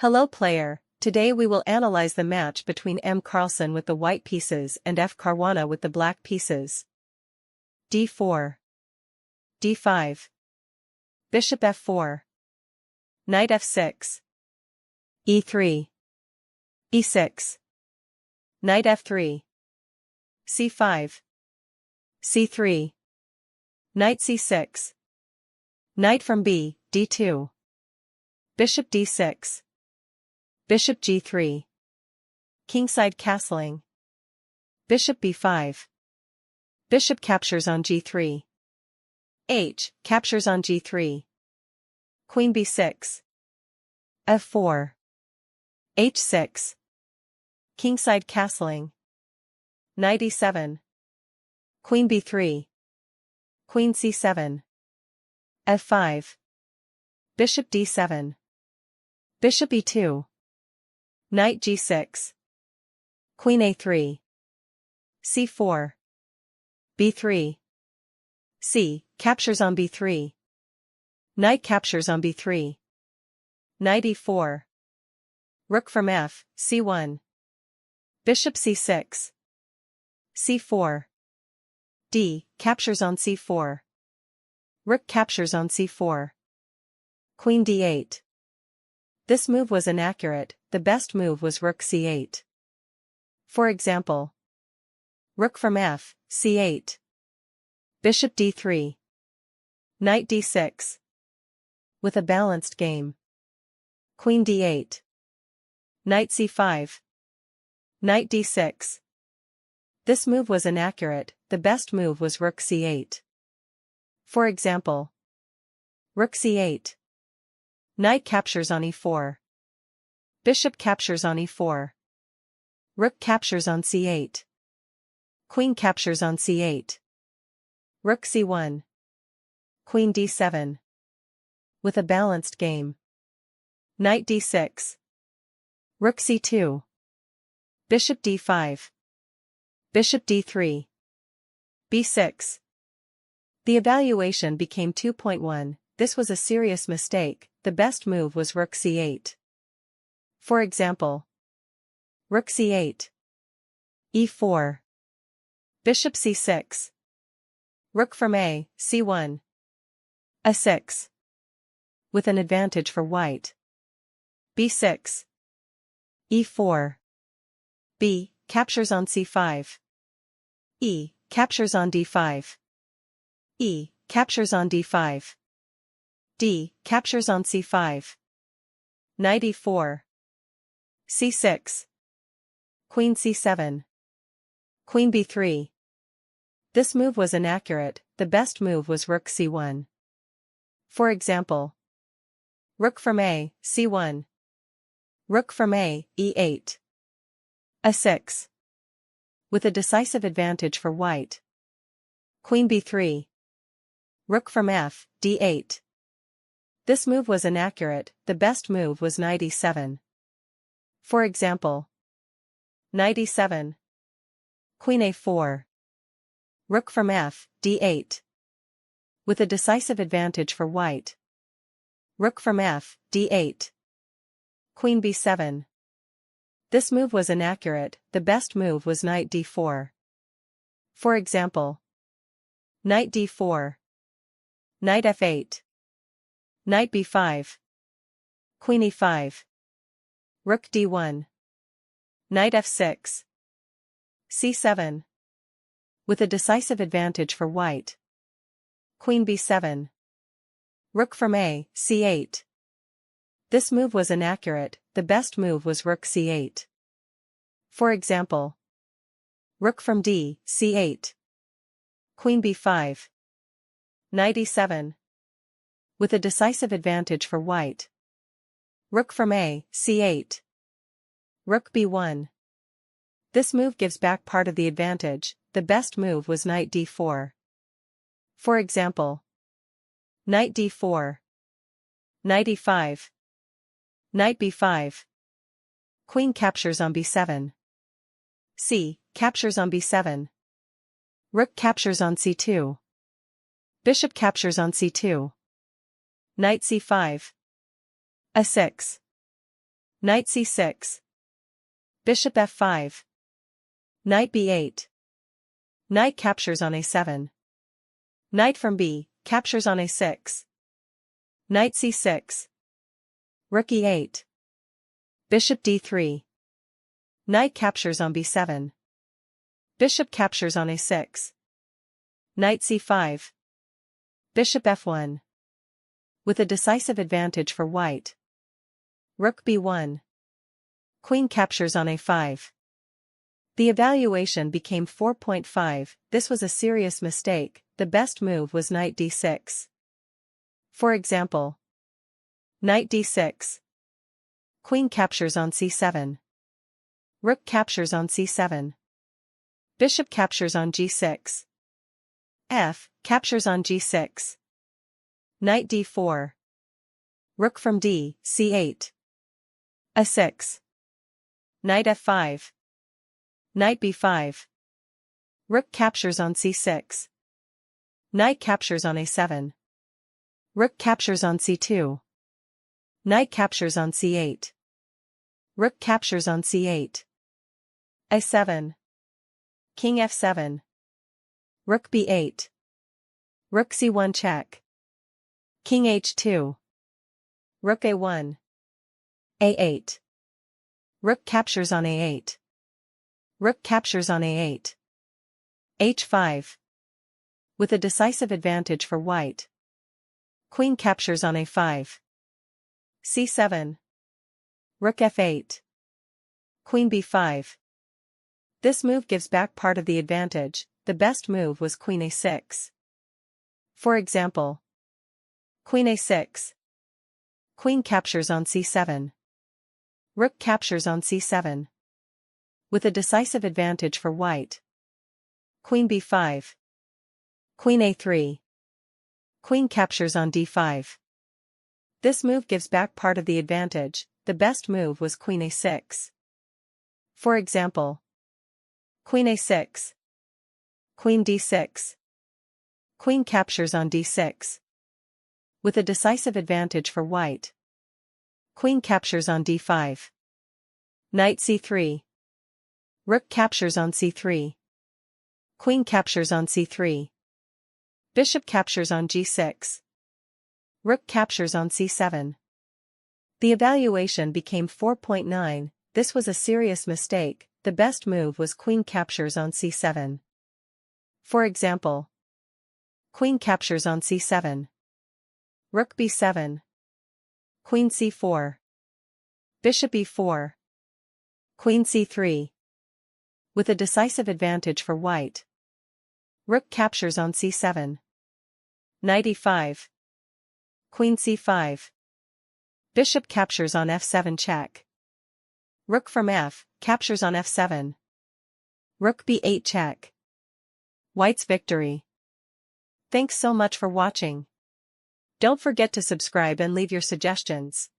Hello player, today we will analyze the match between M. Carlsen with the white pieces and F. Caruana with the black pieces. d4. d5. Bishop f4. Knight f6. e3. e6. Knight f3. c5. c3. Knight c6. Knight from b, d2. Bishop d6. Bishop g3. Kingside castling. Bishop b5. Bishop captures on g3. H captures on g3. Queen b6. f4. h6. Kingside castling. Knight e7. Queen b3. Queen c7. f5. Bishop d7. Bishop e2. Knight g6. Queen a3. c4. b3. c captures on b3. Knight captures on b3. Knight e4. Rook from f, c1. Bishop c6. c4. d captures on c4. Rook captures on c4. Queen d8. This move was inaccurate, the best move was rook c8. For example, rook from f, c8. Bishop d3. Knight d6. With a balanced game. Queen d8. Knight c5. Knight d6. This move was inaccurate, the best move was rook c8. For example, rook c8. Knight captures on e4. Bishop captures on e4. Rook captures on c8. Queen captures on c8. Rook c1. Queen d7. With a balanced game. Knight d6. Rook c2. Bishop d5. Bishop d3. b6. The evaluation became 2.1, this was a serious mistake, the best move was rook c8. For example, rook c8. e4. Bishop c6. Rook from a, c1. a6. With an advantage for white. b6. e4. b captures on c5. e captures on d5. e captures on d5. d captures on c5. Knight e4. c6. Queen c7. Queen b3. This move was inaccurate, the best move was rook c1. For example, rook from a, c1. Rook from a, e8. a6. With a decisive advantage for white. Queen b3. Rook from f, d8. This move was inaccurate, the best move was knight e7. For example, knight e7. Queen a4. Rook from f, d8. With a decisive advantage for white. Rook from f, d8. Queen b7. This move was inaccurate, the best move was knight d4. For example, knight d4. Knight f8. Knight b5. Queen e5. Rook d1. Knight f6. c7. With a decisive advantage for white. Queen b7. Rook from a, c8. This move was inaccurate, the best move was rook c8. For example, rook from d, c8. Queen b5. Knight e7. With a decisive advantage for white. Rook from a, c8. Rook b1. This move gives back part of the advantage, the best move was knight d4. For example, knight d4. Knight e5. Knight b5. Queen captures on b7. c captures on b7. Rook captures on c2. Bishop captures on c2. Knight c5. a6. Knight c6. Bishop f5. Knight b8. Knight captures on a7. Knight from b, captures on a6. Knight c6. Rook e8. Bishop d3. Knight captures on b7. Bishop captures on a6. Knight c5. Bishop f1. With a decisive advantage for white. Rook b1. Queen captures on a5. The evaluation became 4.5. This was a serious mistake. The best move was knight d6. For example, knight d6. Queen captures on c7. Rook captures on c7. Bishop captures on g6. F captures on g6. Knight d4. Rook from d, c8. a6. Knight f5. Knight b5. Rook captures on c6. Knight captures on a7. Rook captures on c2. Knight captures on c8. Rook captures on c8. a7. King f7. Rook b8. Rook c1 check. King h2. Rook a1. a8. Rook captures on a8. Rook captures on a8. h5. With a decisive advantage for white. Queen captures on a5. c7. Rook f8. Queen b5. This move gives back part of the advantage. The best move was queen a6. For example, queen a6. Queen captures on c7. Rook captures on c7. With a decisive advantage for white. Queen b5. Queen a3. Queen captures on d5. This move gives back part of the advantage. The best move was queen a6. For example, queen a6. Queen d6. Queen captures on d6. With a decisive advantage for white. Queen captures on d5. Knight c3. Rook captures on c3. Queen captures on c3. Bishop captures on g6. Rook captures on c7. The evaluation became 4.9. This was a serious mistake. The best move was queen captures on c7. For example, queen captures on c7. Rook b7. Queen c4. Bishop e4. Queen c3. With a decisive advantage for white. Rook captures on c7. Knight e5. Queen c5. Bishop captures on f7 check. Rook from f, captures on f7. Rook b8 check. White's victory. Thanks so much for watching. Don't forget to subscribe and leave your suggestions.